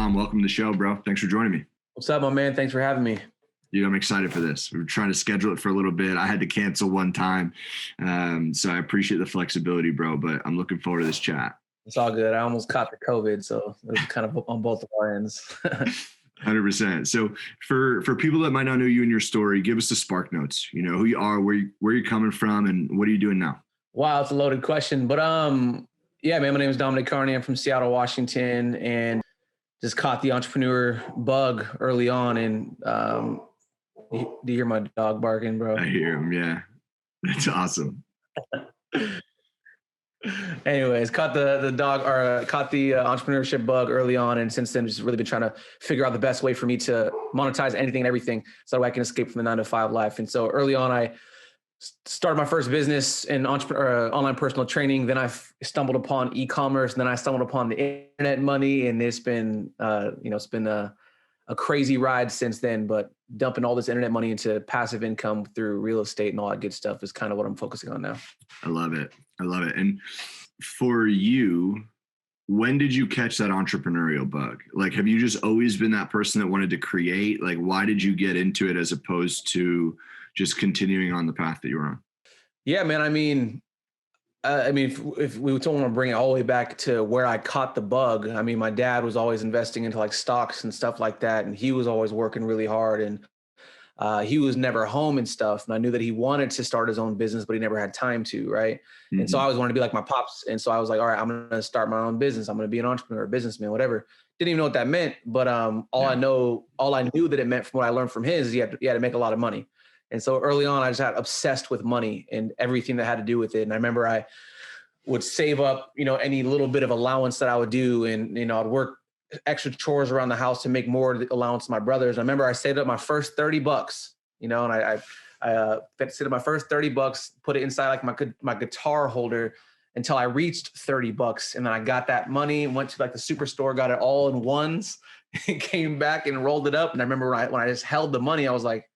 Dom, welcome to the show, bro. Thanks for joining me. What's up, my man? Thanks for having me. Dude, I'm excited for this. We were trying to schedule it for a little bit. I had to cancel one time. So I appreciate the flexibility, bro, but I'm looking forward to this chat. It's all good. I almost caught the COVID, so it was kind of on both of our ends. 100%. So for people that might not know you and your story, give us the spark notes. You know, who you are, where you're coming from, and what are you doing now? Wow, it's a loaded question. But yeah, man, my name is Dominick Carney. I'm from Seattle, Washington, and just caught the entrepreneur bug early on. And do you hear my dog barking, bro? I hear him, yeah. That's awesome. Anyways, caught the entrepreneurship bug early on, and since then, just really been trying to figure out the best way for me to monetize anything and everything, so that I can escape from the 9-to-5 life. And so early on, I started my first business in online personal training. Then I stumbled upon e-commerce, and then I stumbled upon the internet money, and it's been it's been a crazy ride since then. But dumping all this internet money into passive income through real estate and all that good stuff is kind of what I'm focusing on now. I love it. And for you, when did you catch that entrepreneurial bug? Like, have you just always been that person that wanted to create? Like, why did you get into it as opposed to just continuing on the path that you were on? Yeah, man. I mean, if we want to bring it all the way back to where I caught the bug, I mean, my dad was always investing into like stocks and stuff like that. And he was always working really hard, and he was never home and stuff. And I knew that he wanted to start his own business, but he never had time to, right? Mm-hmm. And so I always wanted to be like my pops. And so I was like, all right, I'm going to start my own business. I'm going to be an entrepreneur, a businessman, whatever. Didn't even know what that meant. But all I knew that it meant from what I learned from his is you had to make a lot of money. And so early on, I just got obsessed with money and everything that had to do with it. And I remember I would save up, any little bit of allowance that I would do. And, I'd work extra chores around the house to make more allowance to my brothers. I remember I saved up my first $30, and I saved up my first $30, put it inside like my guitar holder until I reached $30. And then I got that money and went to like the superstore, got it all in ones and came back and rolled it up. And I remember when I just held the money, I was like,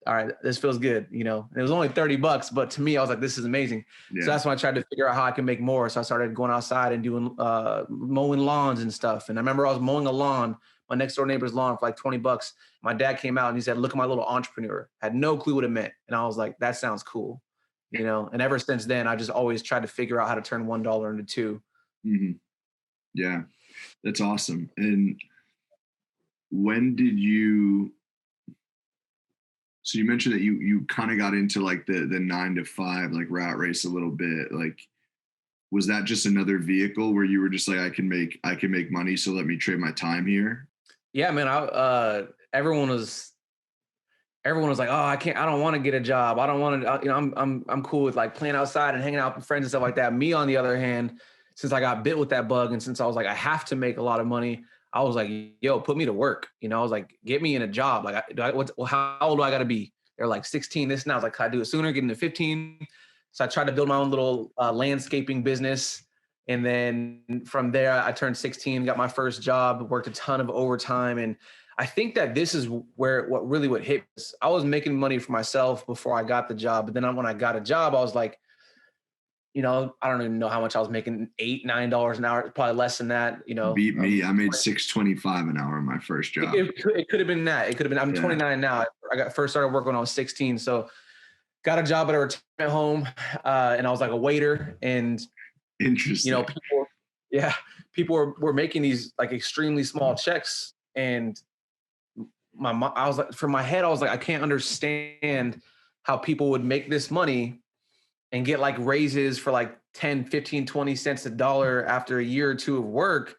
all right, this feels good, and it was only $30, but to me, I was like, this is amazing. Yeah. So that's when I tried to figure out how I can make more. So I started going outside and doing mowing lawns and stuff. And I remember I was mowing a lawn, my next door neighbor's lawn, for like $20. My dad came out and he said, look at my little entrepreneur. Had no clue what it meant. And I was like, that sounds cool, and ever since then, I just always tried to figure out how to turn $1 into $2. Mm-hmm. Yeah, that's awesome. And when did you... So you mentioned that you kind of got into like the 9-to-5 like rat race a little bit. Like, was that just another vehicle where you were just like, I can make money, so let me trade my time here? Yeah, man. Everyone was like, oh, I don't want to get a job. I don't want to. I'm cool with like playing outside and hanging out with friends and stuff like that. Me, on the other hand, since I got bit with that bug, and since I was like, I have to make a lot of money, I was like, yo, put me to work. I was like, get me in a job. Like, how old do I got to be? They're like 16, this and that. I was like, can I do it sooner? Get into 15. So I tried to build my own little landscaping business. And then from there, I turned 16, got my first job, worked a ton of overtime. And I think that this is what hit me. I was making money for myself before I got the job. But then when I got a job, I was like, I don't even know how much I was making, $8-9 an hour, probably less than that. Beat me. I made $6.25 an hour on my first job. It could have been that. It could have been. I'm 29 now. I first started working when I was 16. So got a job at a retirement home, and I was like a waiter. And interesting. People were making these like extremely small checks, and I was like, from my head, I was like, I can't understand how people would make this money and get like raises for like 10, 15, 20 cents a dollar after a year or two of work.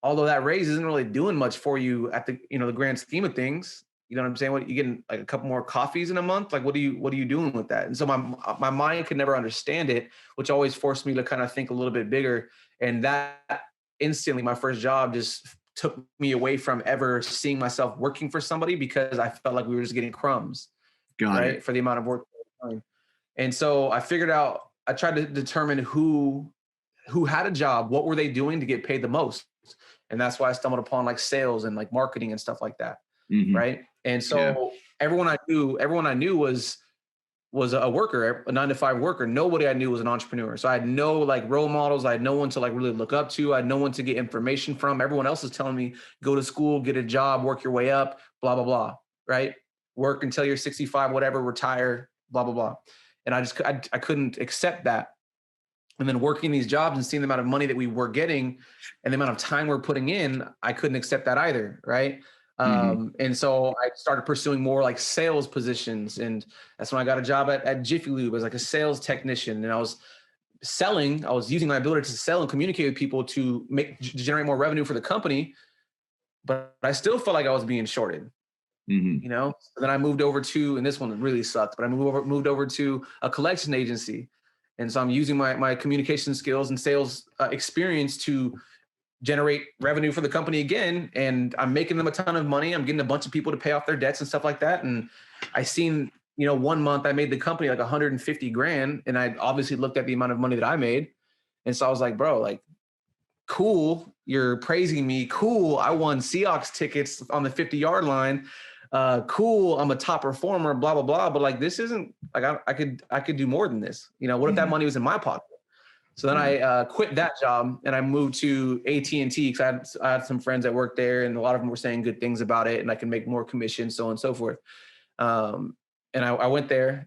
Although that raise isn't really doing much for you at the, the grand scheme of things. You know what I'm saying? What, you getting like a couple more coffees in a month? Like, what are you doing with that? And so my mind could never understand it, which always forced me to kind of think a little bit bigger. And that instantly, my first job just took me away from ever seeing myself working for somebody, because I felt like we were just getting crumbs, right? For the amount of work. And so I tried to determine who had a job, what were they doing to get paid the most? And that's why I stumbled upon like sales and like marketing and stuff like that. Mm-hmm. Right. And so everyone I knew was was a worker, a 9 to 5 worker. Nobody I knew was an entrepreneur. So I had no like role models. I had no one to like really look up to. I had no one to get information from. Everyone else is telling me, go to school, get a job, work your way up, blah, blah, blah. Right. Work until you're 65, whatever, retire, blah, blah, blah. And I couldn't accept that. And then working these jobs and seeing the amount of money that we were getting and the amount of time we're putting in, I couldn't accept that either. Right. And so I started pursuing more like sales positions. And that's when I got a job at Jiffy Lube as like a sales technician. And I was using my ability to sell and communicate with people to generate more revenue for the company. But I still felt like I was being shorted. You know, so then I moved over to, and this one really sucked, but I moved over to a collection agency. And so I'm using my communication skills and sales experience to generate revenue for the company again. And I'm making them a ton of money. I'm getting a bunch of people to pay off their debts and stuff like that. And I seen, you know, 1 month I made the company like 150 grand. And I obviously looked at the amount of money that I made. And so I was like, bro, like, cool. You're praising me. Cool. I won Seahawks tickets on the 50-yard line. Cool. I'm a top performer, blah, blah, blah. But like, this isn't like, I could do more than this. You know, what if that money was in my pocket? So then I quit that job and I moved to AT&T because I had some friends that worked there and a lot of them were saying good things about it and I can make more commission, so on and so forth. And I went there,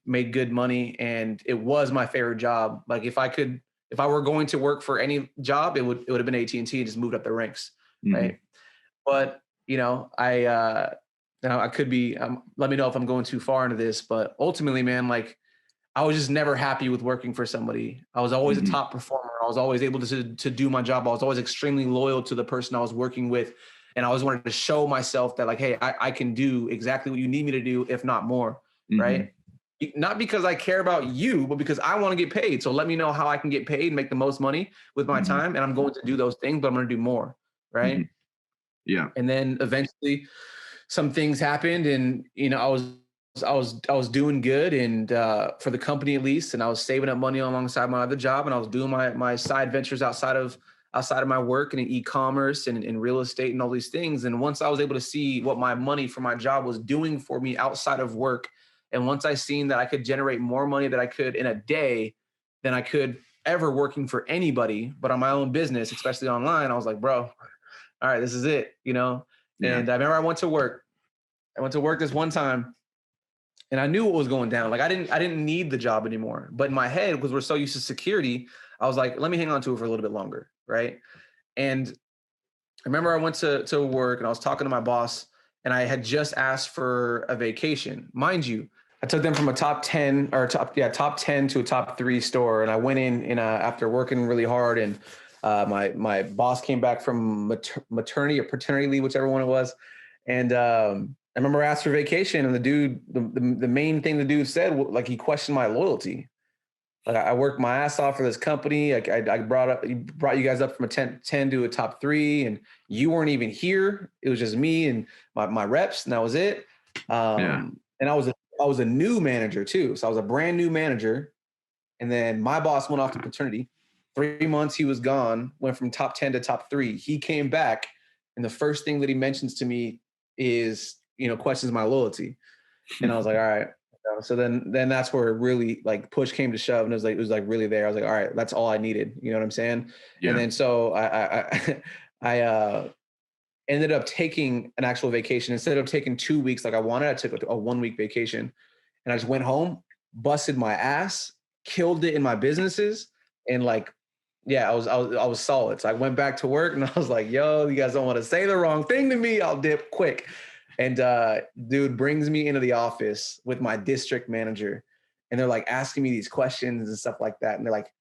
made good money, and it was my favorite job. Like if I were going to work for any job, it would have been AT&T and just moved up the ranks, right? But you know, I could be. Let me know if I'm going too far into this, but ultimately, man, like. I was just never happy with working for somebody. I was always a top performer. I was always able to do my job. I was always extremely loyal to the person I was working with. And I always wanted to show myself that like, hey, I can do exactly what you need me to do, if not more, right? Not because I care about you, but because I want to get paid. So let me know how I can get paid and make the most money with my time. And I'm going to do those things, but I'm going to do more, right? Yeah. And then eventually some things happened and, you know, I was doing good and for the company at least, and I was saving up money alongside my other job, and I was doing my side ventures outside of my work and in e-commerce and in real estate and all these things. And once I was able to see what my money from my job was doing for me outside of work, and once I seen that I could generate more money that I could in a day than I could ever working for anybody, but on my own business, especially online, I was like, bro, all right, this is it, you know? Yeah. And I remember I went to work this one time. And I knew what was going down. Like I didn't need the job anymore. But in my head, because we're so used to security, I was like, let me hang on to it for a little bit longer. Right. And I remember I went to work and I was talking to my boss and I had just asked for a vacation. Mind you, I took them from a top 10 to a top 3 store. And I went in after working really hard and my boss came back from maternity or paternity leave, whichever one it was. And I remember I asked for vacation and the dude, the main thing the dude said, like he questioned my loyalty. Like I worked my ass off for this company. I brought you guys up from a 10 to a top 3 and you weren't even here. It was just me and my reps and that was it. And I was a new manager too. So I was a brand new manager. And then my boss went off to paternity. 3 months he was gone, went from top 10 to top 3. He came back and the first thing that he mentions to me is, you know, questions my loyalty. And I was like, all right. So then that's where really like push came to shove and it was like really there. I was like, all right, that's all I needed. You know what I'm saying? Yeah. And then so I ended up taking an actual vacation instead of taking 2 weeks like I wanted. I took a 1 week vacation and I just went home, busted my ass, killed it in my businesses, and like, yeah, I was solid. So I went back to work and I was like, yo, you guys don't want to say the wrong thing to me. I'll dip quick. And dude brings me into the office with my district manager and they're like asking me these questions and stuff like that. And they're like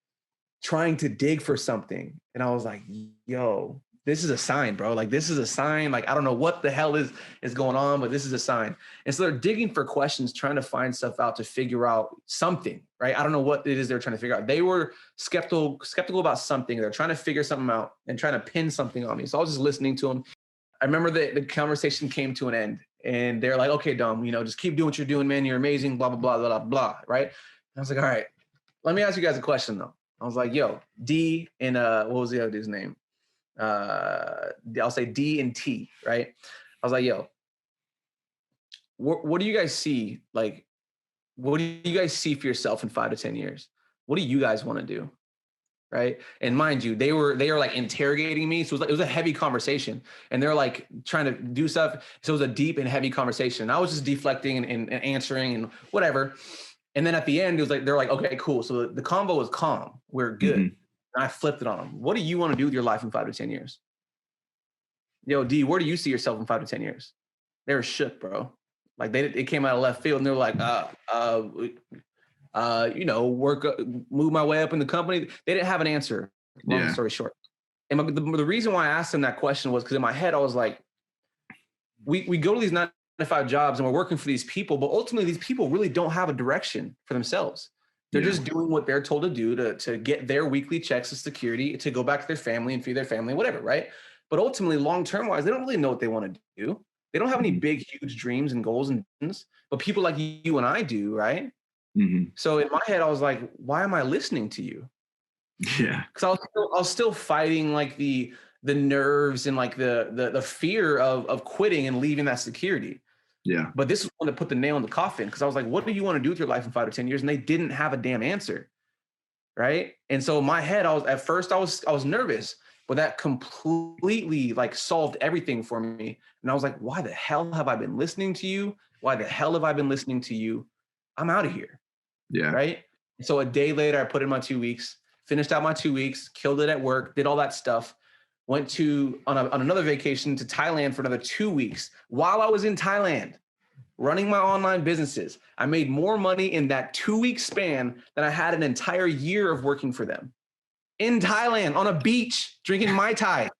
trying to dig for something. And I was like, yo, this is a sign, bro. Like, this is a sign. Like, I don't know what the hell is going on, but this is a sign. And so they're digging for questions, trying to find stuff out to figure out something, right? I don't know what it is they're trying to figure out. They were skeptical about something. They're trying to figure something out and trying to pin something on me. So I was just listening to them. I remember the conversation came to an end and they're like, okay, Dom, you know, just keep doing what you're doing, man. You're amazing, blah, blah, blah, blah, blah, right? And I was like, all right, let me ask you guys a question though. I was like, yo, D and what was the other dude's name? I'll say D and T, right? I was like, yo, what do you guys see like what do you guys see for yourself in 5 to 10 years? What do you guys want to do? Right. And mind you, they were like interrogating me. So it was a heavy conversation, and they're like trying to do stuff. So it was a deep and heavy conversation. I was just deflecting and answering and whatever. And then at the end, it was like, they're like, okay, cool. So the convo was calm. We're good. And I flipped it on them. What do you want to do with your life in 5 to 10 years? Yo, D, where do you see yourself in 5 to 10 years? They were shook, bro. Like it came out of left field, and they were like, move my way up in the company. They didn't have an answer. Long story short. And the reason why I asked them that question was because in my head, I was like, we go to these 9 to 5 jobs and we're working for these people, but ultimately these people really don't have a direction for themselves. They're just doing what they're told to do to get their weekly checks of security, to go back to their family and feed their family, whatever, right? But ultimately, long-term wise, they don't really know what they want to do. They don't have any big, huge dreams and goals and things, but people like you and I do, right? So in my head, I was like, why am I listening to you? Yeah. Because I was still fighting like the nerves and like the fear of quitting and leaving that security. Yeah. But this was one that put the nail in the coffin, because I was like, what do you want to do with your life in 5 to 10 years? And they didn't have a damn answer. Right. And so in my head, at first I was nervous, but that completely like solved everything for me. And I was like, why the hell have I been listening to you? Why the hell have I been listening to you? I'm out of here. Yeah. Right. So a day later, I put in my 2 weeks, finished out my 2 weeks, killed it at work, did all that stuff, went on another vacation to Thailand for another 2 weeks. While I was in Thailand, running my online businesses, I made more money in that 2 week span than I had an entire year of working for them in Thailand on a beach, drinking Mai Tai.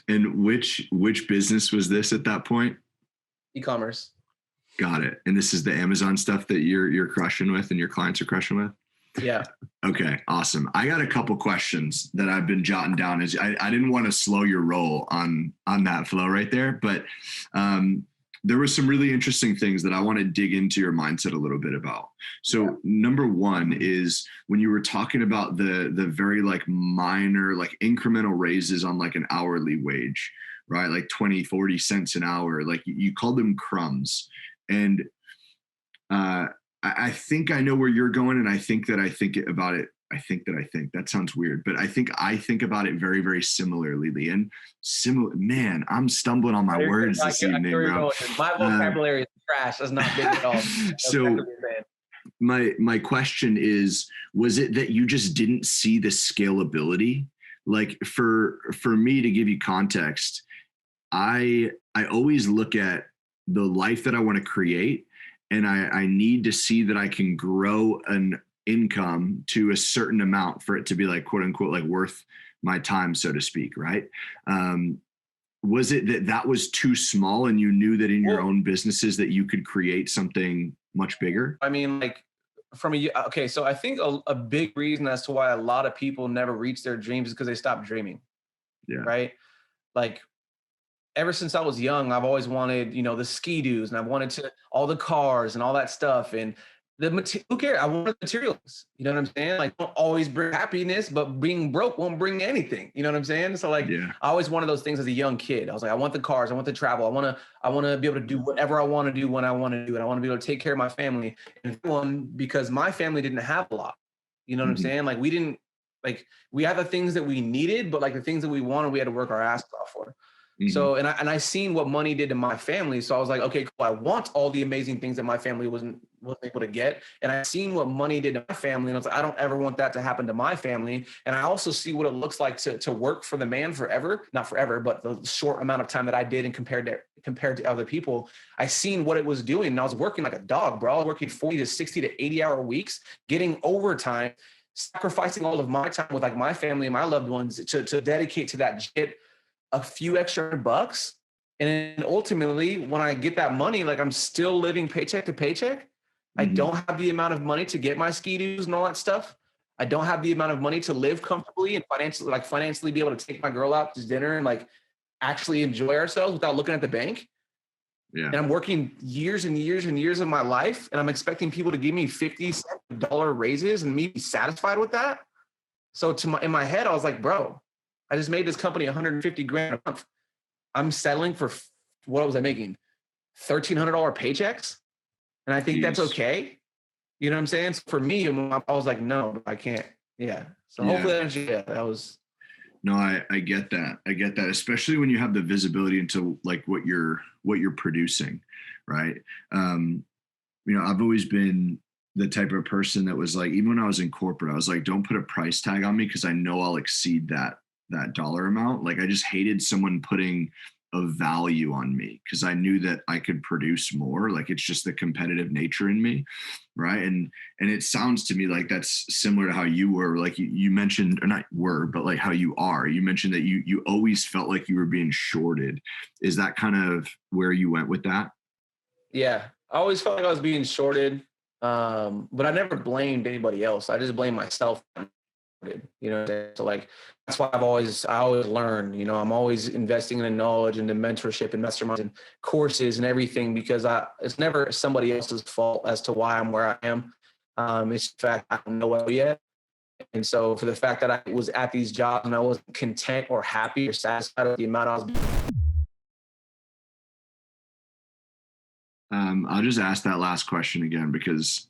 And which business was this at that point? E-commerce. Got it. And this is the Amazon stuff that you're crushing with and your clients are crushing with? Yeah. Okay. Awesome. I got a couple questions that I've been jotting down. As I didn't want to slow your roll on that flow right there, but there were some really interesting things that I want to dig into your mindset a little bit about. So number one is when you were talking about the very like minor, like incremental raises on like an hourly wage, right? Like 20, 40 cents an hour, like you called them crumbs. And I think I know where you're going. And I think about it. That sounds weird, but I think about it very, very similarly, Leon. Man, I'm stumbling on my words this evening, bro. My vocabulary is trash. That's not big at all. So my question is, was it that you just didn't see the scalability? Like for me, to give you context, I always look at the life that I want to create, and I need to see that I can grow an income to a certain amount for it to be like, quote unquote, like worth my time, so to speak. Right. Was it that was too small and you knew that in your own businesses that you could create something much bigger? I mean, like so I think a big reason as to why a lot of people never reach their dreams is because they stop dreaming. Yeah. Right. Like ever since I was young, I've always wanted, the ski-doos, and I wanted all the cars and all that stuff. And who cares? I want materials. You know what I'm saying? Like, don't always bring happiness, but being broke won't bring anything. You know what I'm saying? So like, I always wanted those things as a young kid. I was like, I want the cars, I want the travel. I want to be able to do whatever I want to do when I want to do it. I want to be able to take care of my family. And because my family didn't have a lot. You know what I'm saying? Like we had the things that we needed, but like the things that we wanted, we had to work our ass off for. So, and I seen what money did to my family. So I was like, okay, cool. I want all the amazing things that my family wasn't able to get. And I seen what money did to my family. And I was like, I don't ever want that to happen to my family. And I also see what it looks like to work for the man forever, not forever, but the short amount of time that I did and compared to other people, I seen what it was doing. And I was working like a dog, bro. I was working 40 to 60 to 80 hour weeks, getting overtime, sacrificing all of my time with like my family and my loved ones to dedicate to that shit. A few extra bucks. And then ultimately, when I get that money, like I'm still living paycheck to paycheck. I don't have the amount of money to get my ski-doos and all that stuff. I don't have the amount of money to live comfortably and financially be able to take my girl out to dinner and like actually enjoy ourselves without looking at the bank. Yeah. And I'm working years and years and years of my life, and I'm expecting people to give me $50 raises and me be satisfied with that. So in my head, I was like, bro, I just made this company $150,000 a month. I'm settling for what was I making? $1,300 paychecks. And I think that's okay. You know what I'm saying? So for me, I was like, no, I can't. Yeah. So hopefully that was. No, I get that. I get that, especially when you have the visibility into like what you're producing, right? I've always been the type of person that was like, even when I was in corporate, I was like, don't put a price tag on me because I know I'll exceed that dollar amount. Like I just hated someone putting a value on me because I knew that I could produce more. Like it's just the competitive nature in me, right? And it sounds to me like that's similar to how you were. Like you mentioned, or not were, but like how you are. You mentioned that you always felt like you were being shorted. Is that kind of where you went with that? Yeah, I always felt like I was being shorted, but I never blamed anybody else. I just blamed myself. So like that's why I always learn. I'm always investing in the knowledge and the mentorship and masterminds and courses and everything because it's never somebody else's fault as to why I'm where I am. It's the fact I don't know it yet. And so for the fact that I was at these jobs and I wasn't content or happy or satisfied with the amount I was. I'll just ask that last question again because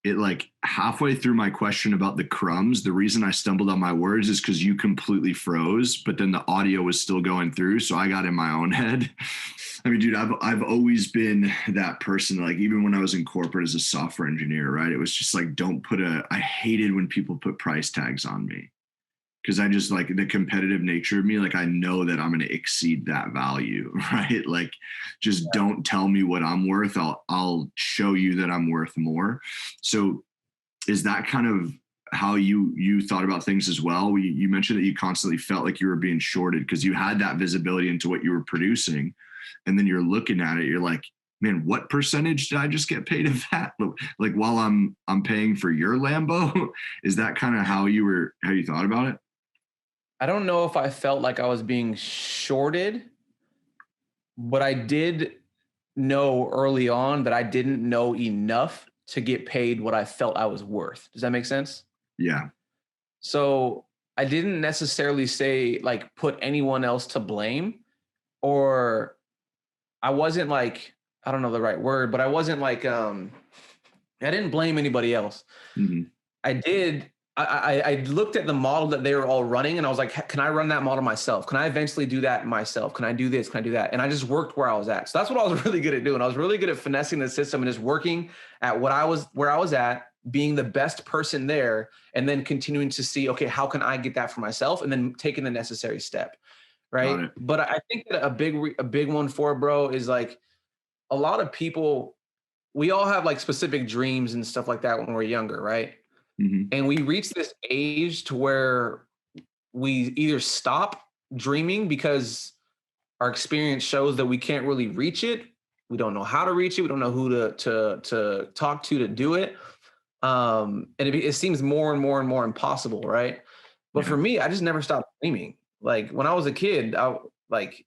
it like halfway through my question about the crumbs, the reason I stumbled on my words is because you completely froze, but then the audio was still going through. So I got in my own head. I mean, dude, I've always been that person. Like even when I was in corporate as a software engineer, right? It was just like, I hated when people put price tags on me. Because I just like the competitive nature of me, like I know that I'm going to exceed that value, right? Like just don't tell me what I'm worth. I'll show you that I'm worth more. So is that kind of how you thought about things as well? You mentioned that you constantly felt like you were being shorted because you had that visibility into what you were producing. And then you're looking at it, you're like, man, what percentage did I just get paid of that? Like while I'm paying for your Lambo, is that kind of how you thought about it? I don't know if I felt like I was being shorted, but I did know early on that I didn't know enough to get paid what I felt I was worth. Does that make sense? Yeah. So I didn't necessarily say like put anyone else to blame, or I wasn't like, I don't know the right word, but I wasn't like, I didn't blame anybody else. Mm-hmm. I looked at the model that they were all running and I was like, can I run that model myself? Can I eventually do that myself? Can I do this? Can I do that? And I just worked where I was at. So that's what I was really good at doing. I was really good at finessing the system and just working at where I was at, being the best person there, and then continuing to see, okay, how can I get that for myself? And then taking the necessary step. Right. But I think that a big one for it, bro, is like a lot of people, we all have like specific dreams and stuff like that when we're younger. Right. Mm-hmm. And we reach this age to where we either stop dreaming because our experience shows that we can't really reach it. We don't know how to reach it. We don't know who to talk to do it. And it seems more and more and more impossible, right? But for me, I just never stopped dreaming. Like when I was a kid, I like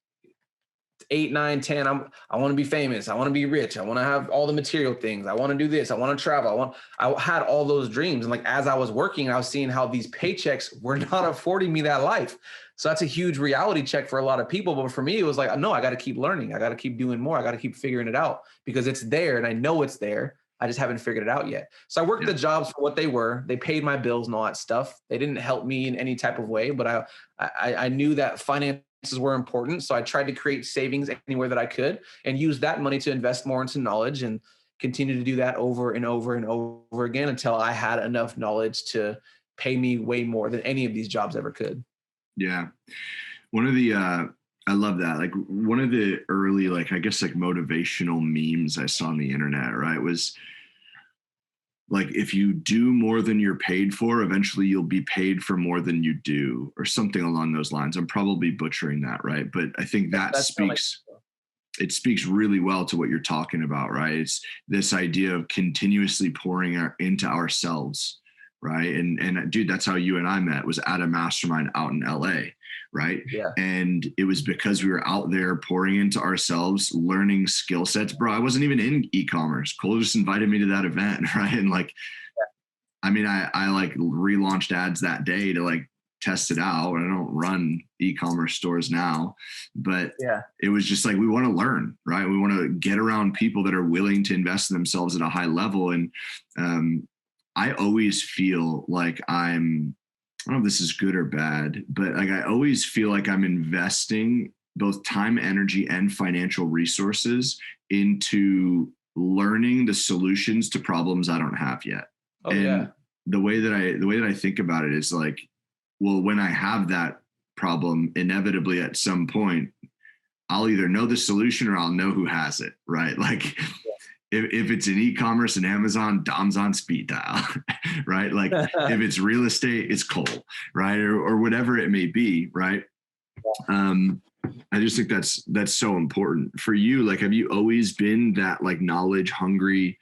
8, 9, 10, I want to be famous. I want to be rich. I want to have all the material things. I want to do this. I want to travel. I had all those dreams. And like, as I was working, I was seeing how these paychecks were not affording me that life. So that's a huge reality check for a lot of people. But for me, it was like, no, I got to keep learning. I got to keep doing more. I got to keep figuring it out because it's there and I know it's there. I just haven't figured it out yet. So I worked the jobs for what they were. They paid my bills and all that stuff. They didn't help me in any type of way, but I knew that finances were important. So I tried to create savings anywhere that I could and use that money to invest more into knowledge and continue to do that over and over and over again until I had enough knowledge to pay me way more than any of these jobs ever could. Yeah. One of the, I love that. Like one of the early, like, I guess like motivational memes I saw on the internet, right, was like, if you do more than you're paid for, eventually you'll be paid for more than you do, or something along those lines. I'm probably butchering that, right? But I think that it speaks really well to what you're talking about, right? It's this idea of continuously pouring into ourselves, right? And dude, that's how you and I met, was at a mastermind out in LA, right? Yeah. And it was because we were out there pouring into ourselves, learning skill sets. Bro, I wasn't even in e-commerce. Cole just invited me to that event, right? And like, I mean, I like relaunched ads that day to like test it out. I don't run e-commerce stores now, but Yeah. it was just like, we want to learn, right? We want to get around people that are willing to invest in themselves at a high level. And I always feel like I don't know if this is good or bad, but like, I always feel like I'm investing both time, energy, and financial resources into learning the solutions to problems I don't have yet. Oh, and yeah. the way that I think about it is like, well, when I have that problem, inevitably at some point, I'll either know the solution or I'll know who has it, right? Like if it's an e-commerce and Amazon, Dom's on speed dial, right? Like if it's real estate, it's Cole, right? Or whatever it may be, right? I just think that's so important for you. Like, have you always been that like knowledge hungry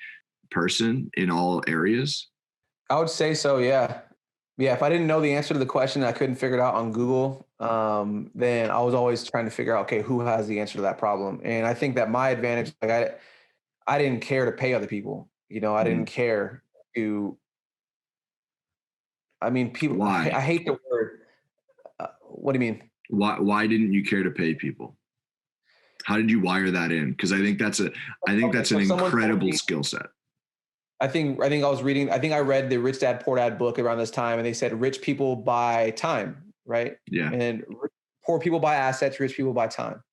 person in all areas? I would say so. Yeah. Yeah. If I didn't know the answer to the question, I couldn't figure it out on Google. Then I was always trying to figure out, okay, who has the answer to that problem? And I think that my advantage, like I didn't care to pay other people. I didn't care to, people, Why? I hate the word. What do you mean? Why didn't you care to pay people? How did you wire that in? Because I think that's an incredible skill set. I think I read the Rich Dad Poor Dad book around this time, and they said rich people buy time, right? Yeah. And poor people buy assets, rich people buy time.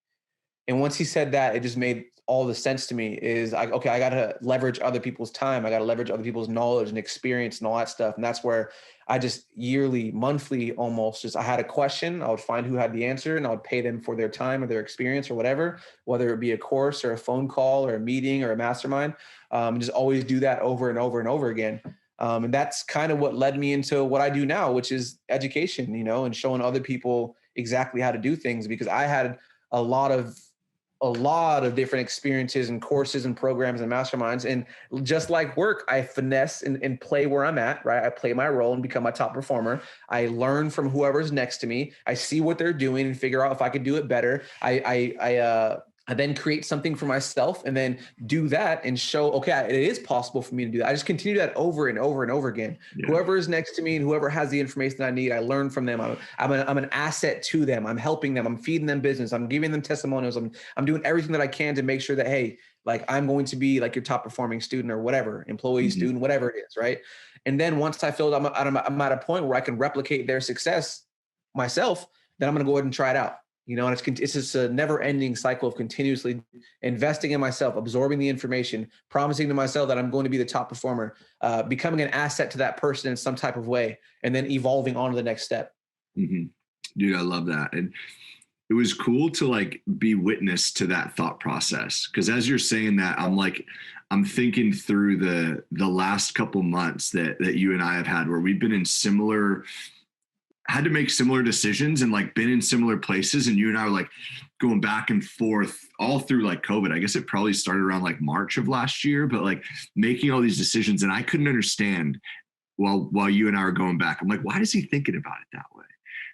And once he said that, it just made all the sense to me. Is I got to leverage other people's time. I got to leverage other people's knowledge and experience and all that stuff. And that's where I just yearly, monthly, almost I had a question. I would find who had the answer, and I would pay them for their time or their experience or whatever, whether it be a course or a phone call or a meeting or a mastermind. And just always do that over and over and over again. And that's kind of what led me into what I do now, which is education, and showing other people exactly how to do things, because I had a lot of different experiences and courses and programs and masterminds. And just like work, I finesse and play where I'm at, right? I play my role and become my top performer. I learn from whoever's next to me. I see what they're doing and figure out if I could do it better. I then create something for myself and then do that and show, okay, it is possible for me to do that. I just continue that over and over and over again. Yeah. Whoever is next to me and whoever has the information that I need, I learn from them. I'm an asset to them. I'm helping them. I'm feeding them business. I'm giving them testimonials. I'm doing everything that I can to make sure that, hey, like I'm going to be like your top performing student or whatever, employee, student, whatever it is, right? And then once I feel I'm at a point where I can replicate their success myself, then I'm going to go ahead and try it out. And it's just a never-ending cycle of continuously investing in myself, absorbing the information, promising to myself that I'm going to be the top performer, becoming an asset to that person in some type of way, and then evolving on to the next step. Mm-hmm. Dude, I love that. And it was cool to like be witness to that thought process. Because as you're saying that, I'm thinking through the last couple months that you and I have had, where we've been had to make similar decisions and like been in similar places. And you and I were like going back and forth all through like COVID. I guess it probably started around like March of last year, but like making all these decisions. And I couldn't understand while you and I were going back. I'm like, why is he thinking about it that way?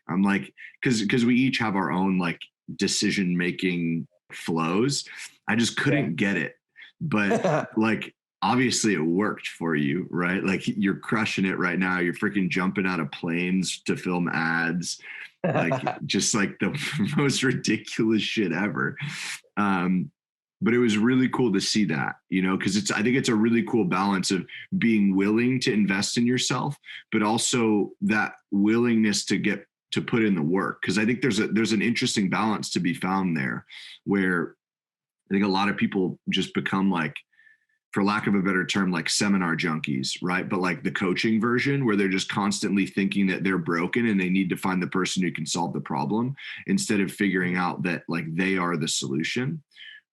I'm like, because we each have our own like decision-making flows. I just couldn't get it. But like, obviously it worked for you, right? Like you're crushing it right now. You're freaking jumping out of planes to film ads, like just like the most ridiculous shit ever. But it was really cool to see that, because I think it's a really cool balance of being willing to invest in yourself, but also that willingness to put in the work. Cause I think there's an interesting balance to be found there, where I think a lot of people just become like, for lack of a better term, like seminar junkies, right? But like the coaching version, where they're just constantly thinking that they're broken and they need to find the person who can solve the problem, instead of figuring out that like they are the solution,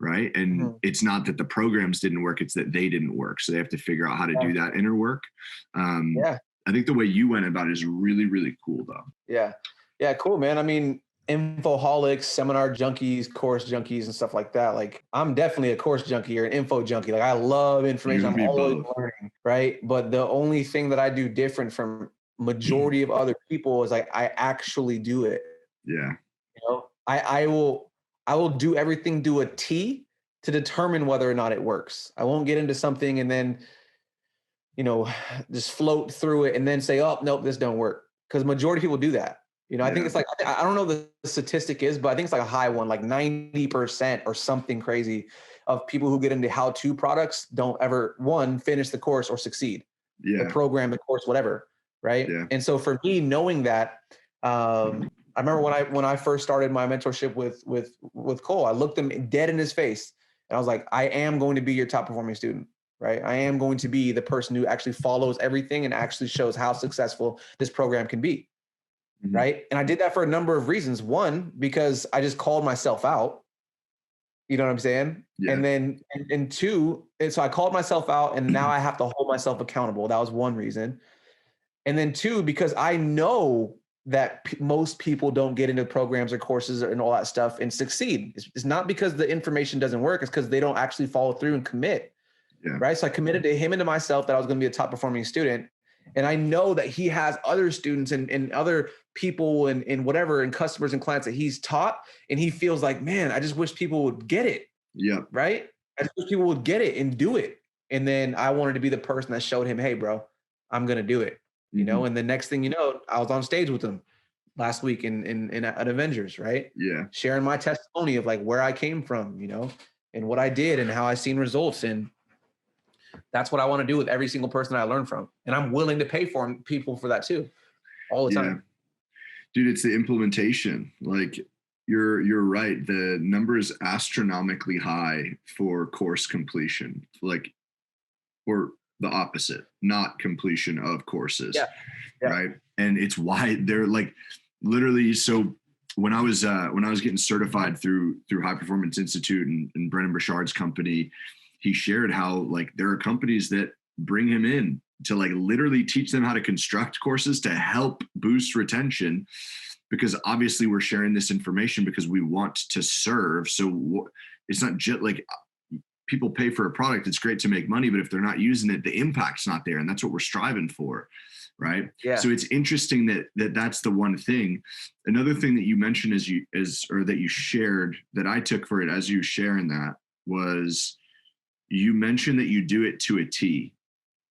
right? And it's not that the programs didn't work, it's that they didn't work. So they have to figure out how to do that inner work. I think the way you went about it is really, really cool though. Yeah. Yeah. Cool, man. Infoholics, seminar junkies, course junkies, and stuff like that. Like I'm definitely a course junkie or an info junkie. Like I love information. I'm always learning, right? But the only thing that I do different from majority of other people is like I actually do it. Yeah. I will do everything to a T to determine whether or not it works. I won't get into something and then, just float through it and then say, oh, nope, this don't work. Because majority of people do that. I think it's like, I don't know what the statistic is, but I think it's like a high one, like 90% or something crazy of people who get into how-to products don't ever, one, finish the course or succeed. The program, the course, whatever. Right. Yeah. And so for me, knowing that, I remember when I first started my mentorship with Cole, I looked him dead in his face and I was like, I am going to be your top performing student. Right. I am going to be the person who actually follows everything and actually shows how successful this program can be. Mm-hmm. Right. And I did that for a number of reasons. One, because I just called myself out. You know what I'm saying? Yeah. And then, and two, and so I called myself out and now I have to hold myself accountable. That was one reason. And then two, because I know that most people don't get into programs or courses and all that stuff and succeed. It's not because the information doesn't work. It's because they don't actually follow through and commit. Yeah. Right. So I committed to him and to myself that I was going to be a top performing student. And I know that he has other students and other people and whatever, and customers and clients that he's taught. And he feels like, man, I just wish people would get it. Yeah. Right. I just wish people would get it and do it. And then I wanted to be the person that showed him, hey, bro, I'm going to do it. You know, and the next thing you know, I was on stage with him last week in at Avengers, right? Yeah. Sharing my testimony of like where I came from, and what I did and how I seen results. And that's what I want to do with every single person I learn from. And I'm willing to pay for people for that too, all the time. Dude, it's the implementation. Like you're right. The number is astronomically high for course completion, or the opposite, not completion of courses. Yeah. Right. And it's why they're like literally. So when I was getting certified through High Performance Institute and Brennan Burchard's company, he shared how like there are companies that bring him in to like literally teach them how to construct courses to help boost retention, because obviously we're sharing this information because we want to serve. So it's not just like people pay for a product. It's great to make money, but if they're not using it, the impact's not there. And that's what we're striving for. Right. Yeah. So it's interesting that's the one thing. Another thing that you mentioned that you shared that I took for it as you sharing that was you mentioned that you do it to a T,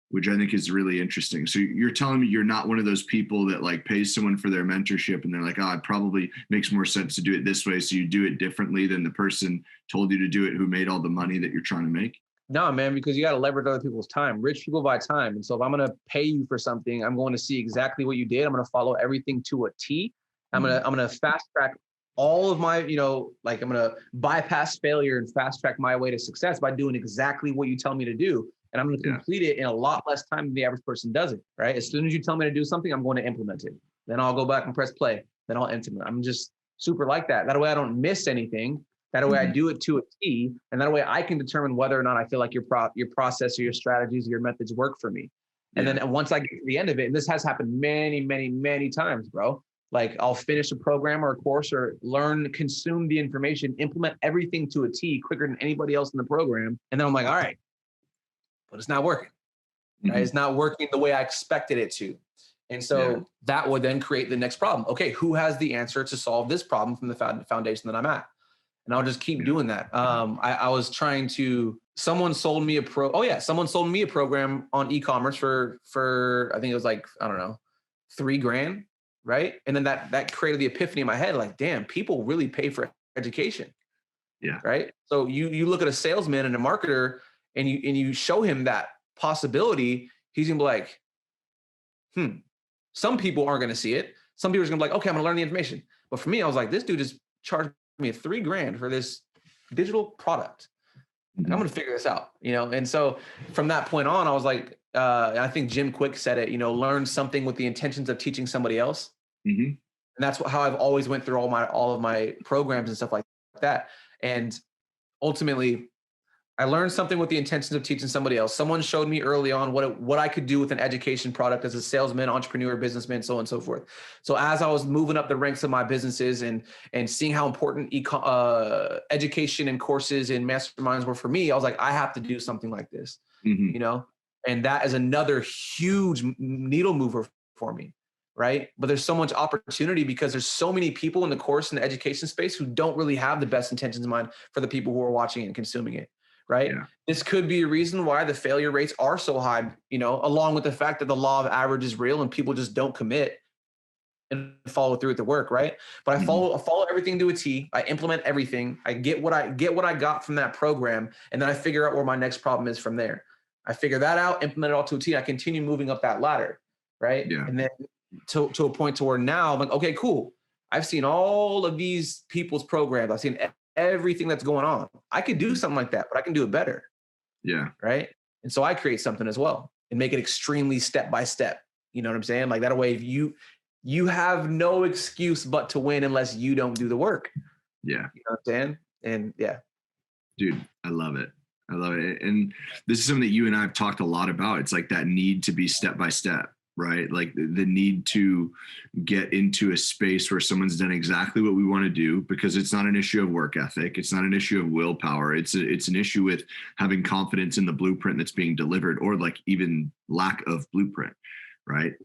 which I think is really interesting. So you're telling me you're not one of those people that like pays someone for their mentorship and they're like, oh, it probably makes more sense to do it this way. So you do it differently than the person told you to do it who made all the money that you're trying to make? No, man, because you got to leverage other people's time. Rich people buy time. And so if I'm going to pay you for something, I'm going to see exactly what you did. I'm going to follow everything to a T. I'm going to fast track all of my, I'm going to bypass failure and fast track my way to success by doing exactly what you tell me to do. And I'm going to complete it in a lot less time than the average person does it, right? As soon as you tell me to do something, I'm going to implement it. Then I'll go back and press play. Then I'll implement. I'm just super like that. That way I don't miss anything. That way I do it to a T. And that way I can determine whether or not I feel like your process or your strategies or your methods work for me. And then once I get to the end of it, and this has happened many, many, many times, bro. Like I'll finish a program or a course or learn, consume the information, implement everything to a T quicker than anybody else in the program. And then I'm like, all right, but it's not working. Right? It's not working the way I expected it to. And so that would then create the next problem. Okay, who has the answer to solve this problem from the foundation that I'm at? And I'll just keep doing that. I was trying to, someone sold me a program on e-commerce for I think it was like, I don't know, $3,000, right? And then that created the epiphany in my head, like, damn, people really pay for education. Yeah. Right. So you look at a salesman and a marketer and you show him that possibility, he's gonna be like, some people aren't gonna see it. Some people are gonna be like, okay, I'm gonna learn the information. But for me, I was like, this dude just charged me $3,000 for this digital product. And I'm gonna figure this out, And so from that point on, I was like, I think Jim Quick said it, learn something with the intentions of teaching somebody else. And that's how I've always went through all of my programs and stuff like that. And ultimately, I learned something with the intentions of teaching somebody else. Someone showed me early on what I could do with an education product as a salesman, entrepreneur, businessman, so on and so forth. So as I was moving up the ranks of my businesses and seeing how important education and courses and masterminds were for me, I was like, I have to do something like this, And that is another huge needle mover for me, right? But there's so much opportunity because there's so many people in the course and the education space who don't really have the best intentions in mind for the people who are watching it and consuming it. Right. Yeah. This could be a reason why the failure rates are so high, along with the fact that the law of average is real and people just don't commit. and follow through with the work, right? But I follow everything to a T. I implement everything. I get what I got from that program, and then I figure out where my next problem is from there. I figure that out, implement it all to a T. I continue moving up that ladder, right? Yeah. And then to a point to where now I'm like, okay, cool. I've seen all of these people's programs. I've seen everything that's going on. I could do something like that, but I can do it better. Yeah. Right. And so I create something as well and make it extremely step by step. You know what I'm saying? Like that way, if you have no excuse but to win unless you don't do the work. Yeah. You know what I'm saying? And yeah. Dude, I love it. I love it. And this is something that you and I have talked a lot about. It's like that need to be step by step, right? Like the need to get into a space where someone's done exactly what we want to do, because it's not an issue of work ethic. It's not an issue of willpower. It's an issue with having confidence in the blueprint that's being delivered, or like even lack of blueprint. Right.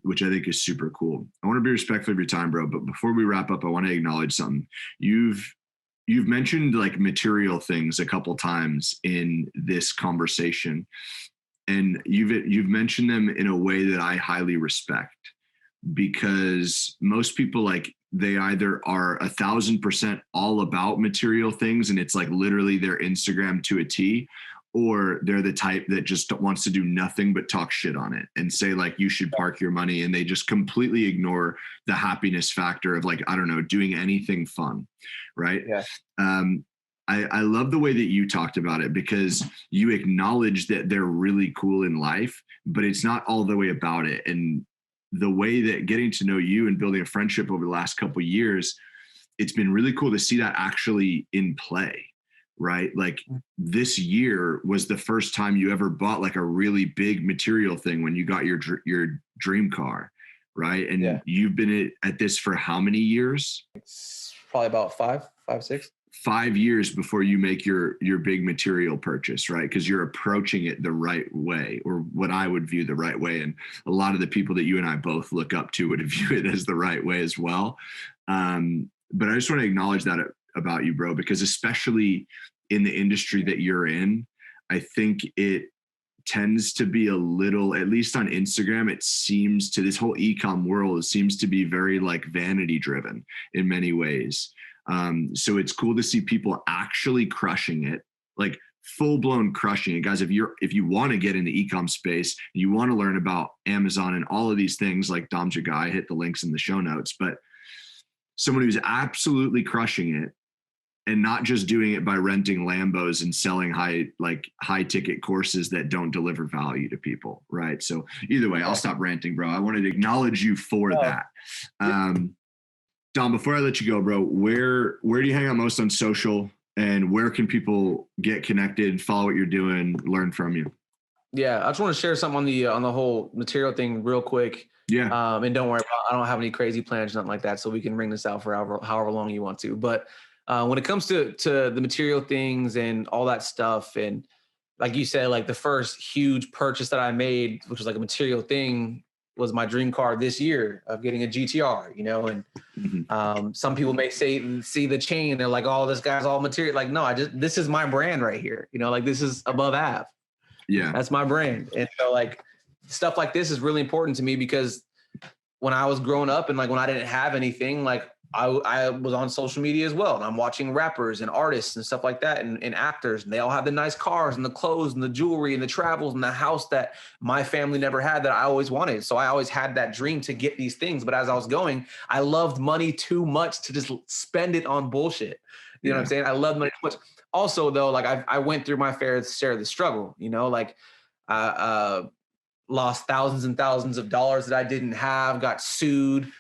Which I think is super cool. I want to be respectful of your time, bro. But before we wrap up, I want to acknowledge something. You've mentioned like material things a couple times in this conversation, and you've mentioned them in a way that I highly respect, because most people, like, they either are 1,000% all about material things and it's like literally their Instagram to a T, or they're the type that just wants to do nothing but talk shit on it and say like, you should park your money. And they just completely ignore the happiness factor of like, I don't know, doing anything fun. Right. Yeah. I love the way that you talked about it, because you acknowledge that they're really cool in life, but it's not all the way about it. And the way that getting to know you and building a friendship over the last couple of years, it's been really cool to see that actually in play. Right? Like this year was the first time you ever bought like a really big material thing when you got your dream car. Right. And you've been at this for how many years? It's probably about 6. 5 years before you make your big material purchase, right? Because you're approaching it the right way, or what I would view the right way. And a lot of the people that you and I both look up to would view it as the right way as well. But I just want to acknowledge that about you, bro, because especially in the industry that you're in, I think it tends to be a little, at least on Instagram, it seems to, this whole e-com world, it seems to be very like vanity driven in many ways. So it's cool to see people actually crushing it, like full blown crushing it. Guys, if you want to get in the e-com space, you want to learn about Amazon and all of these things, like Dom's your guy, hit the links in the show notes, but someone who's absolutely crushing it, and not just doing it by renting Lambos and selling high ticket courses that don't deliver value to people. Right. So either way, I'll stop ranting, bro. I wanted to acknowledge you for that. Dom, before I let you go, bro, where do you hang out most on social, and where can people get connected, follow what you're doing, learn from you? Yeah. I just want to share something on the whole material thing real quick. Yeah. And don't worry, I don't have any crazy plans, nothing like that. So we can ring this out for however long you want to, but when it comes to the material things and all that stuff, and like you said, like the first huge purchase that I made, which was like a material thing, was my dream car this year of getting a GTR, you know, and some people may see the chain, they're like, oh, this guy's all material. Like, no, this is my brand right here. You know, like this is above Ave. Yeah. That's my brand. And so like stuff like this is really important to me, because when I was growing up and like when I didn't have anything, like I was on social media as well, and I'm watching rappers and artists and stuff like that, and actors, and they all have the nice cars and the clothes and the jewelry and the travels and the house that my family never had, that I always wanted. So I always had that dream to get these things. But as I was going, I loved money too much to just spend it on bullshit. You know what I'm saying? I love money too much. Also, though, like I went through my fair share of the struggle, you know, like lost thousands and thousands of dollars that I didn't have, got sued,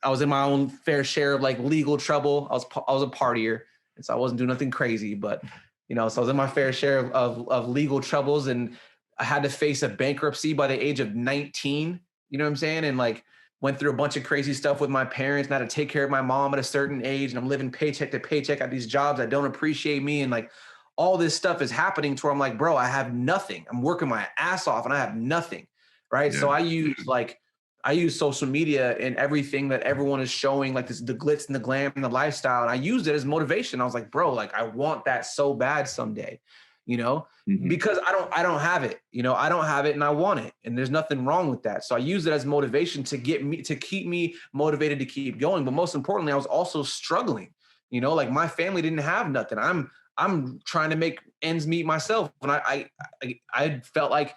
I was in my own fair share of like legal trouble. I was a partier, and so I wasn't doing nothing crazy, but you know, so I was in my fair share of legal troubles, and I had to face a bankruptcy by the age of 19. You know what I'm saying? And like went through a bunch of crazy stuff with my parents, and I had to take care of my mom at a certain age, and I'm living paycheck to paycheck at these jobs that don't appreciate me, and like all this stuff is happening to where I'm like, bro, I have nothing. I'm working my ass off, and I have nothing, right? Yeah. So I use social media and everything that everyone is showing, like this, the glitz and the glam and the lifestyle. And I used it as motivation. I was like, bro, like I want that so bad someday, because I don't have it, I don't have it and I want it. And there's nothing wrong with that. So I use it as motivation to keep me motivated to keep going. But most importantly, I was also struggling, like my family didn't have nothing. I'm trying to make ends meet myself. And I felt like,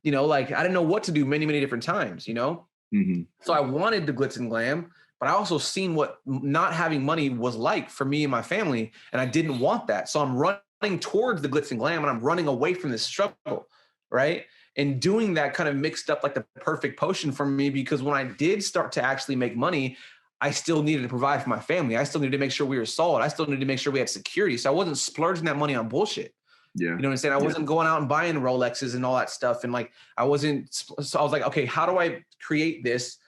like I didn't know what to do many, many different times, So I wanted the glitz and glam, but I also seen what not having money was like for me and my family. And I didn't want that. So I'm running towards the glitz and glam and I'm running away from this struggle. Right. And doing that kind of mixed up like the perfect potion for me, because when I did start to actually make money, I still needed to provide for my family. I still needed to make sure we were solid. I still needed to make sure we had security. So I wasn't splurging that money on bullshit. Yeah. You know what I'm saying? I wasn't going out and buying Rolexes and all that stuff. And like, so I was like, okay, how do I create this?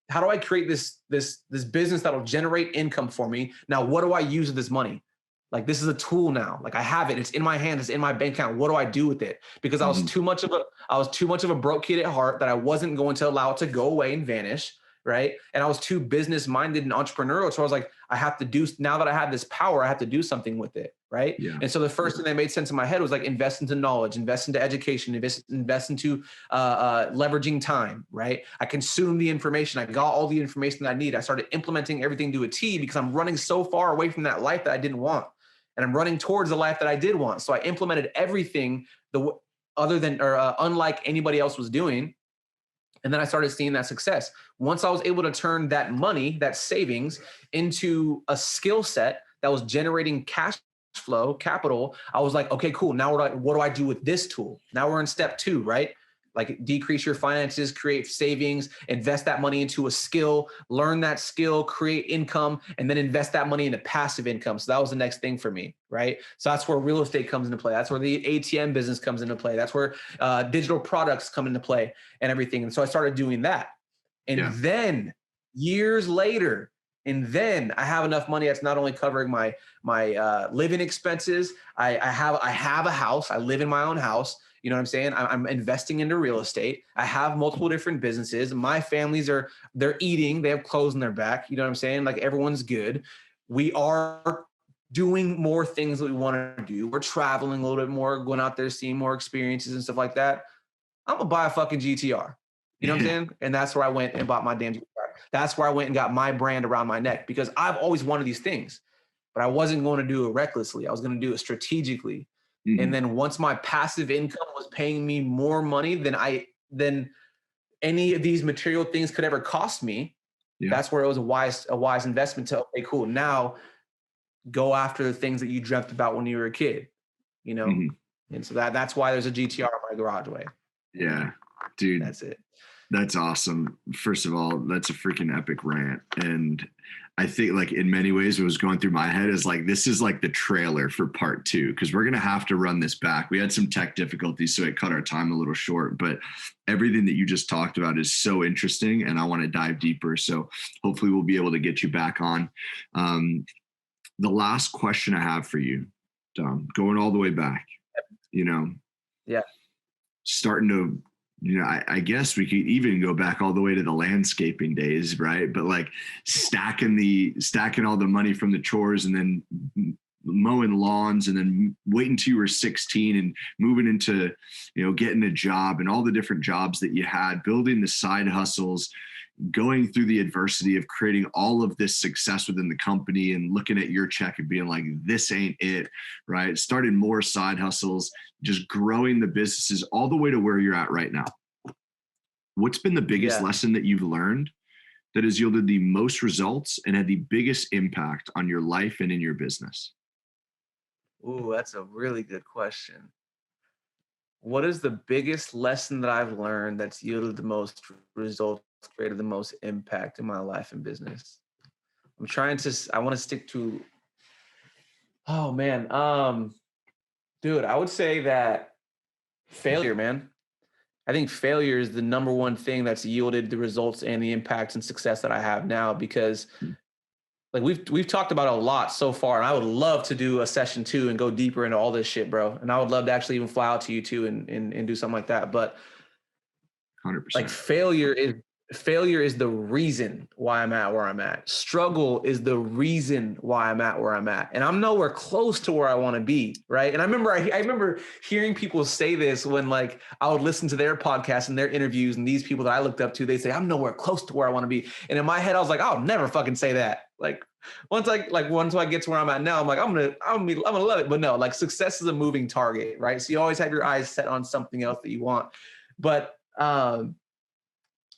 How do I create this business that'll generate income for me? Now, what do I use with this money? Like, this is a tool now. Like I have it. It's in my hand. It's in my bank account. What do I do with it? Because I was too much of a broke kid at heart that I wasn't going to allow it to go away and vanish. Right. And I was too business minded and entrepreneurial. So I was like, now that I have this power, I have to do something with it. Right. Yeah. And so the first thing that made sense in my head was like, invest into knowledge, invest into education, invest into leveraging time. Right. I consumed the information. I got all the information that I need. I started implementing everything to a T because I'm running so far away from that life that I didn't want. And I'm running towards the life that I did want. So I implemented everything unlike anybody else was doing. And then I started seeing that success. Once I was able to turn that money, that savings, into a skill set that was generating cash flow, capital, I was like, okay, cool. Now what do I do with this tool? Now we're in step 2, right? Like decrease your finances, create savings, invest that money into a skill, learn that skill, create income, and then invest that money into passive income. So that was the next thing for me, right? So that's where real estate comes into play. That's where the ATM business comes into play. That's where digital products come into play and everything. And so I started doing that. And then years later, I have enough money that's not only covering my living expenses. I have a house. I live in my own house. You know what I'm saying? I'm investing into real estate. I have multiple different businesses. My families they're eating. They have clothes on their back. You know what I'm saying? Like everyone's good. We are doing more things that we want to do. We're traveling a little bit more, going out there, seeing more experiences and stuff like that. I'm going to buy a fucking GTR. You know what I'm saying? And that's where I went and bought my damn GTR. That's where I went and got my brand around my neck because I've always wanted these things, but I wasn't going to do it recklessly. I was going to do it strategically. And then once my passive income was paying me more money than any of these material things could ever cost me, that's where it was a wise investment to, okay, cool. Now go after the things that you dreamt about when you were a kid, And so that's why there's a GTR in my garageway. Yeah, dude. That's it. That's awesome. First of all, that's a freaking epic rant. And I think like in many ways what was going through my head is like, this is like the trailer for part 2, because we're going to have to run this back. We had some tech difficulties, so it cut our time a little short, but everything that you just talked about is so interesting and I want to dive deeper. So hopefully we'll be able to get you back on. The last question I have for you, Dom, going all the way back, starting to, I guess we could even go back all the way to the landscaping days, right? But like stacking all the money from the chores and then mowing lawns and then waiting till you were 16 and moving into, getting a job and all the different jobs that you had, building the side hustles, going through the adversity of creating all of this success within the company and looking at your check and being like, this ain't it, right? Starting more side hustles, just growing the businesses all the way to where you're at right now. What's been the biggest lesson that you've learned that has yielded the most results and had the biggest impact on your life and in your business? Ooh, that's a really good question. What is the biggest lesson that I've learned that's yielded the most results, created the most impact in my life and business? I want to stick to, oh man. Dude, I would say that failure, man. I think failure is the number one thing that's yielded the results and the impact and success that I have now, because like we've talked about a lot so far, and I would love to do a session 2 and go deeper into all this shit, bro. And I would love to actually even fly out to you too and do something like that. But 100%. like failure failure is the reason why I'm at where I'm at. Struggle is the reason why I'm at where I'm at. And I'm nowhere close to where I want to be, right? And I remember hearing people say this when like I would listen to their podcasts and their interviews, and these people that I looked up to, they say, I'm nowhere close to where I want to be. And in my head, I was like, I'll never fucking say that. Like once I get to where I'm at now, I'm like, I'm gonna love it. But no, like success is a moving target, right? So you always have your eyes set on something else that you want. But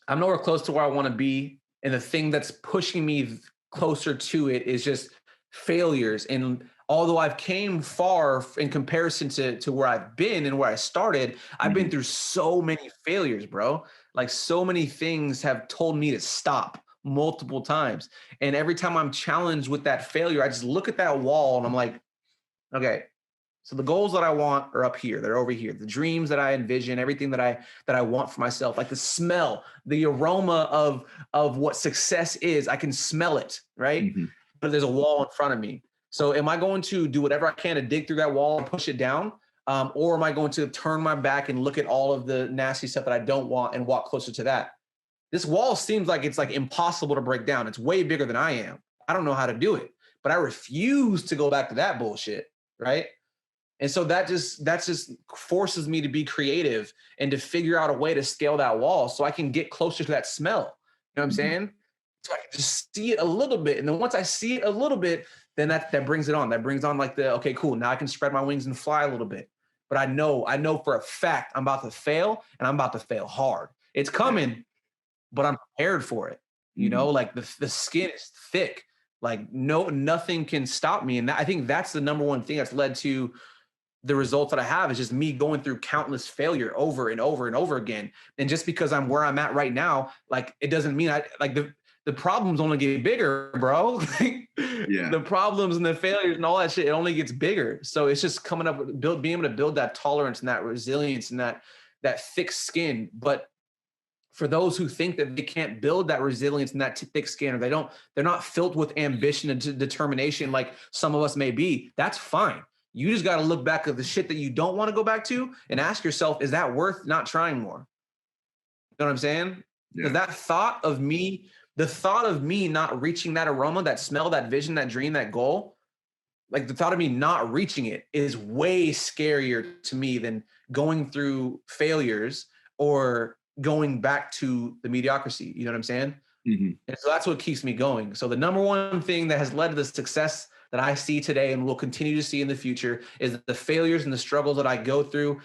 I'm nowhere close to where I want to be. And the thing that's pushing me closer to it is just failures. And although I've came far in comparison to where I've been and where I started, I've been through so many failures, bro. Like so many things have told me to stop multiple times. And every time I'm challenged with that failure, I just look at that wall and I'm like, okay, so the goals that I want are up here. They're over here. The dreams that I envision, everything that I want for myself, like the smell, the aroma of what success is, I can smell it, right? But there's a wall in front of me. So am I going to do whatever I can to dig through that wall and push it down? Or am I going to turn my back and look at all of the nasty stuff that I don't want and walk closer to that? This wall seems like it's like impossible to break down. It's way bigger than I am. I don't know how to do it, but I refuse to go back to that bullshit, right? And so that just forces me to be creative and to figure out a way to scale that wall so I can get closer to that smell. You know what I'm saying? So I can just see it a little bit. And then once I see it a little bit, then that brings it on. That brings on like okay, cool. Now I can spread my wings and fly a little bit. But I know for a fact I'm about to fail, and I'm about to fail hard. It's coming, but I'm prepared for it. You know, like the skin is thick. Like nothing can stop me. And I think that's the number one thing that's led to the results that I have is just me going through countless failure over and over and over again. And just because I'm where I'm at right now, like it doesn't mean the problems only get bigger, bro. The problems and the failures and all that shit, it only gets bigger. So it's just coming up with being able to build that tolerance and that resilience and that thick skin. But for those who think that they can't build that resilience and that thick skin, or they're not filled with ambition and determination like some of us may be, that's fine. You just got to look back at the shit that you don't want to go back to and ask yourself, is that worth not trying more? You know what I'm saying? Because the thought of me not reaching that aroma, that smell, that vision, that dream, that goal, like the thought of me not reaching it is way scarier to me than going through failures or going back to the mediocrity. You know what I'm saying? And so that's what keeps me going. So the number one thing that has led to the success that I see today and will continue to see in the future is the failures and the struggles that I go through,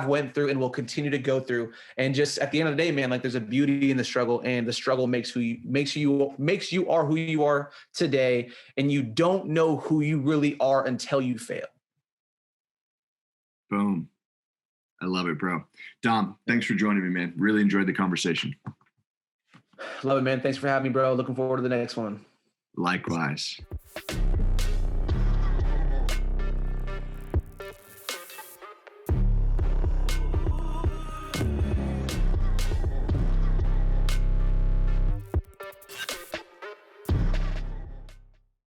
went through, and will continue to go through. And just at the end of the day, man, like there's a beauty in the struggle, and the struggle makes you are who you are today. And you don't know who you really are until you fail. Boom. I love it, bro. Dom, thanks for joining me, man. Really enjoyed the conversation. Love it, man. Thanks for having me, bro. Looking forward to the next one. Likewise.